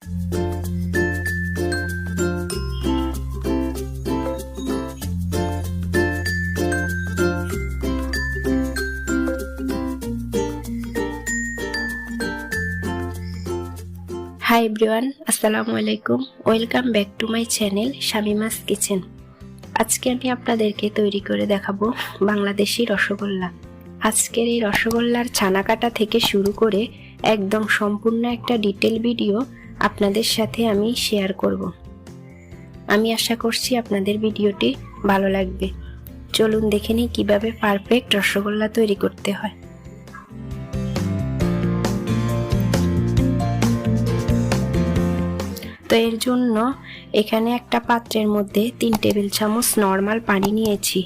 Hi everyone, আসসালামু আলাইকুম। Welcome back to my channel Shamima's kitchen. আজকে আমি আপনাদেরকে তৈরি করে দেখাবো বাংলাদেশি রসগোল্লা। আজকের এই রসগোল্লার ছানা কাটা থেকে শুরু করে একদম সম্পূর্ণ একটা ডিটেল ভিডিও আপনাদের সাথে আমি শেয়ার করব। আমি আশা করছি আপনাদের ভিডিওটি ভালো লাগবে। চলুন দেখে নিই কিভাবে পারফেক্ট রসগোল্লা তৈরি করতে হয়। তো এর জন্য এখানে একটা পাত্রের মধ্যে 3 টেবিল চামচ নরমাল পানি নিয়েছি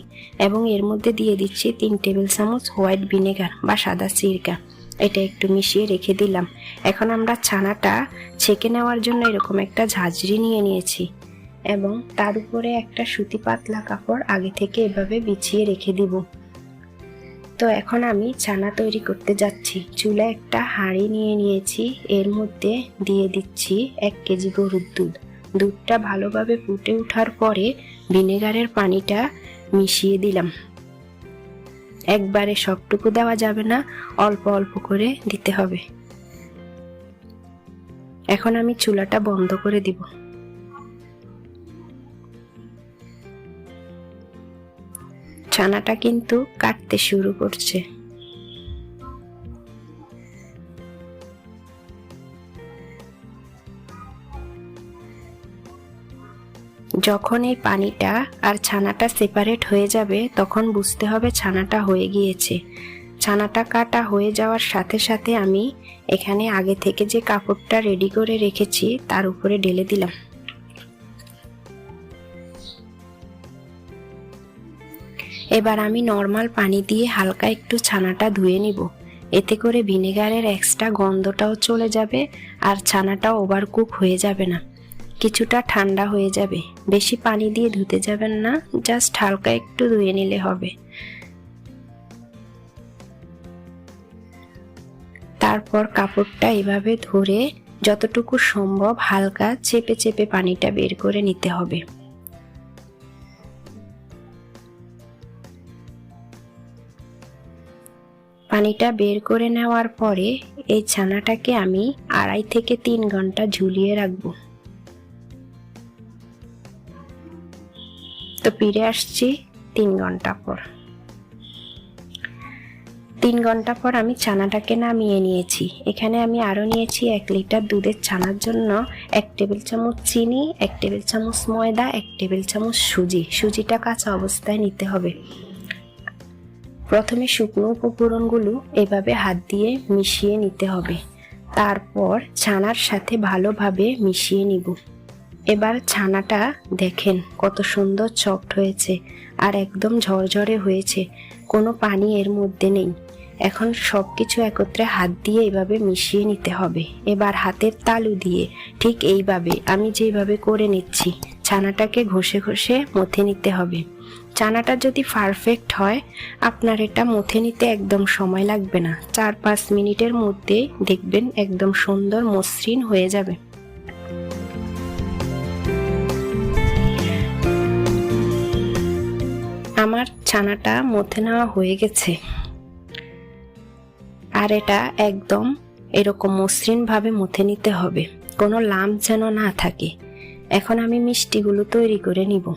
এবং এর মধ্যে দিয়ে দিচ্ছি 3 টেবিল চামচ হোয়াইট ভিনেগার বা সাদা সিরকা। এটা একটু মিশিয়ে রেখে দিলাম। এখন আমরা ছানাটা ছেঁকে নেওয়ার জন্য এরকম একটা ঝাঁঝরি নিয়ে নিয়েছি এবং তার উপরে একটা সুতি পাতলা কাপড় আগে থেকে এভাবে বিছিয়ে রেখে দিব। তো এখন আমি ছানা তৈরি করতে যাচ্ছি। চুলায় একটা হাঁড়ি নিয়ে নিয়েছি, এর মধ্যে দিয়ে দিচ্ছি 1 কেজি গরুর দুধ। দুধটা ভালোভাবে ফুটে ওঠার পরে ভিনেগারের পানিটা মিশিয়ে দিলাম। একবারে সবটুকু দেওয়া যাবে না, অল্প অল্প করে দিতে হবে। এখন আমি চুলাটা বন্ধ করে দিব। ছানাটা কিন্তু কাটতে শুরু করছে। যখন এই পানিটা আর ছানাটা সেপারেট হয়ে যাবে তখন বুঝতে হবে ছানাটা হয়ে গিয়েছে। ছানাটা কাটা হয়ে যাওয়ার সাথে সাথে আমি এখানে আগে থেকে যে কাপড়টা রেডি করে রেখেছি তার উপরে ঢেলে দিলাম। এবার আমি নরমাল পানি দিয়ে হালকা একটু ছানাটা ধুয়ে নিব। এতে করে ভিনেগারের এক্সট্রা গন্ধটাও চলে যাবে আর ছানাটাও ওভারকুক হয়ে যাবে না, কিছুটা ঠান্ডা হয়ে যাবে। বেশি পানি দিয়ে ধুতে যাবেন না, জাস্ট হালকা একটু ধুয়ে নিলে হবে। তারপর কাপড়টা এভাবে ধরে যতটুকু সম্ভব হালকা চেপে চেপে পানিটা বের করে নিতে হবে। পানিটা বের করে নেওয়ার পরে এই ছানাটাকে আমি 2.5 থেকে 3 ঘন্টা ঝুলিয়ে রাখবো। তো ফিরে আসছি 3 ঘন্টা পর। 3 ঘন্টা পর আমি ছানাটাকে নামিয়ে নিয়েছি। এখানে আমি আরো নিয়েছি 1 লিটার দুধের ছানার জন্য 1 টেবিল চামচ চিনি, 1 টেবিল চামচ ময়দা, 1 টেবিল চামচ সুজি। সুজিটা কাঁচা অবস্থায় নিতে হবে। প্রথমে শুকনো উপকরণগুলো এভাবে হাত দিয়ে মিশিয়ে নিতে হবে। তারপর ছানার সাথে ভালোভাবে মিশিয়ে নিব। এবার ছানাটা দেখেন কত সুন্দর সফট হয়েছে আর একদম ঝরঝরে হয়েছে, কোনো পানি এর মধ্যে নেই। এখন সবকিছু একত্রে হাত দিয়ে এভাবে মিশিয়ে নিতে হবে। এবার হাতের তালু দিয়ে ঠিক এইভাবে আমি যেভাবে করে নিচ্ছি ছানাটাকে ঘষে ঘষে মথে নিতে হবে। ছানাটা যদি পারফেক্ট হয় আপনার এটা মথে নিতে একদম সময় লাগবে না, 4-5 মিনিটের মধ্যে দেখবেন একদম সুন্দর মসৃণ হয়ে যাবে। আমার ছানাটা মথে নেওয়া হয়ে গেছে আর এটা একদম এরকম মসৃণ ভাবে মথে নিতে হবে, কোনো লাম্প যেন না থাকে। এখন আমি মিষ্টিগুলো তৈরি করে নিব।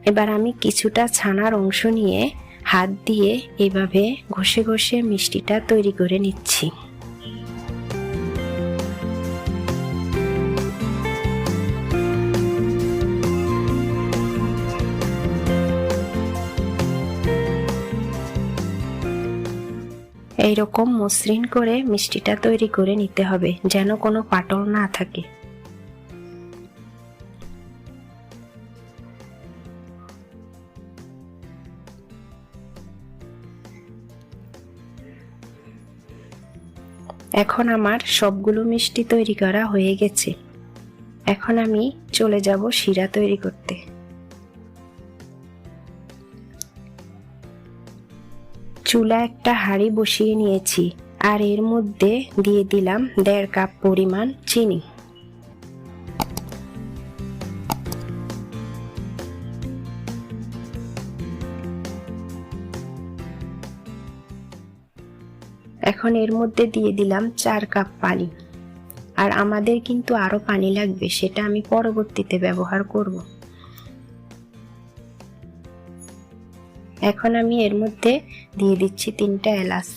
এবার আমি কিছুটা ছানার অংশ নিয়ে হাত দিয়ে এভাবে ঘষে ঘষে মিষ্টিটা তৈরি করে নিচ্ছি। এইরকম মসৃণ করে মিষ্টিটা তৈরি করে নিতে হবে, যেন কোনো পাটল না থাকে। এখন আমার সবগুলো মিষ্টি তৈরি করা হয়ে গেছে। এখন আমি চলে যাব শিরা তৈরি করতে। চুলা একটা হাঁড়ি বসিয়ে নিয়েছি আর এর মধ্যে দিয়ে দিলাম 1.5 কাপ পরিমাণ চিনি। এখন এর মধ্যে দিয়ে দিলাম 4 কাপ পানি। আর আমাদের কিন্তু আরো পানি লাগবে, সেটা আমি পরবর্তীতে ব্যবহার করব। এখন আমি এর মধ্যে দিয়ে দিচ্ছি 3টা এলাচ।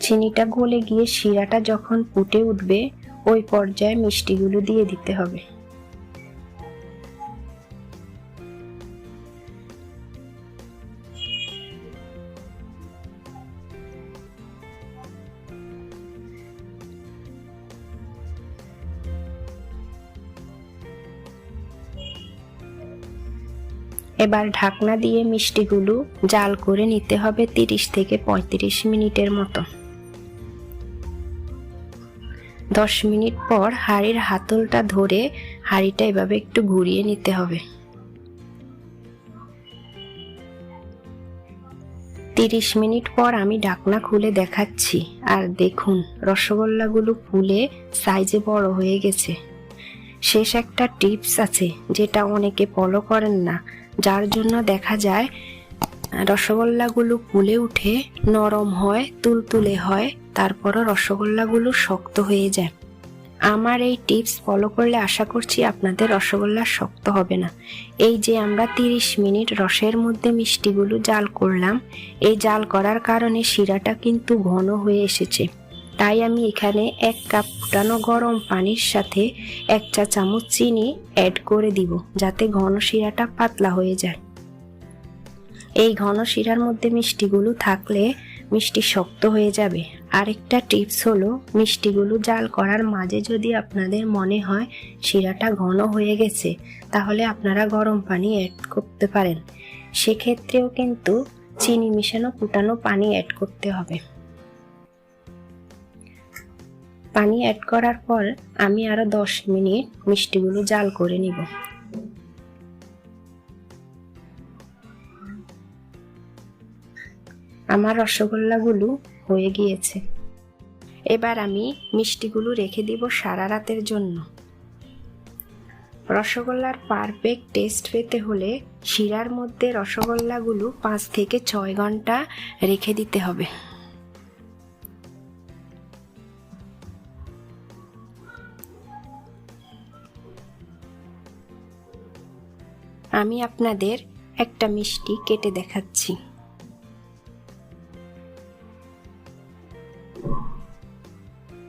চিনিটা গলে গিয়ে শিরাটা যখন ফুটে উঠবে, ওই পর্যায়ে মিষ্টিগুলো দিয়ে দিতে হবে। এবার ঢাকনা দিয়ে মিষ্টিগুলো জাল করে নিতে হবে 30 থেকে 35 মিনিটের মতো। 10 মিনিট পর হাঁড়ির হাতলটা ধরে হাঁড়িটা এভাবে একটু ঘুরিয়ে নিতে হবে। 30 মিনিট পর আমি ঢাকনা খুলে দেখাচ্ছি, আর দেখুন রসগোল্লাগুলো ফুলে সাইজে বড় হয়ে গেছে। শেষ একটা টিপস আছে যেটা অনেকে ফলো করেন না, যার জন্য দেখা যায় রসগোল্লাগুলো ফুলে উঠে নরম হয়, তুলতুলে হয়, তারপরও রসগোল্লাগুলো শক্ত হয়ে যায়। আমার এই টিপস ফলো করলে আশা করছি আপনাদের রসগোল্লা শক্ত হবে না। এই যে আমরা 30 মিনিট রসের মধ্যে মিষ্টিগুলো জাল করলাম, এই জাল করার কারণে শিরাটা কিন্তু ঘন হয়ে এসেছে। তাই আমি এখানে 1 কাপ ফুটানো গরম পানির সাথে 1 চা চামচ চিনি অ্যাড করে দিব, যাতে ঘন শিরাটা পাতলা হয়ে যায়। এই ঘন শিরার মধ্যে মিষ্টিগুলো থাকলে মিষ্টি শক্ত হয়ে যাবে। আরেকটা টিপস হলো, মিষ্টিগুলো জাল করার মাঝে যদি আপনাদের মনে হয় শিরাটা ঘন হয়ে গেছে, তাহলে আপনারা গরম পানি অ্যাড করতে পারেন। সেক্ষেত্রেও কিন্তু চিনি মিশানো ফুটানো পানি অ্যাড করতে হবে। পানি অ্যাড করার পর আমি আরো 10 মিনিট মিষ্টিগুলো জাল করে নিব। আমার রসগোল্লাগুলো হয়ে গিয়েছে। এবার আমি মিষ্টিগুলো রেখে দিব সারা রাতের জন্য। রসগোল্লার পারফেক্ট টেস্ট পেতে হলে শিরার মধ্যে রসগোল্লাগুলো 5 থেকে 6 ঘন্টা রেখে দিতে হবে। আমি আপনাদের একটা মিষ্টি কেটে দেখাচ্ছি।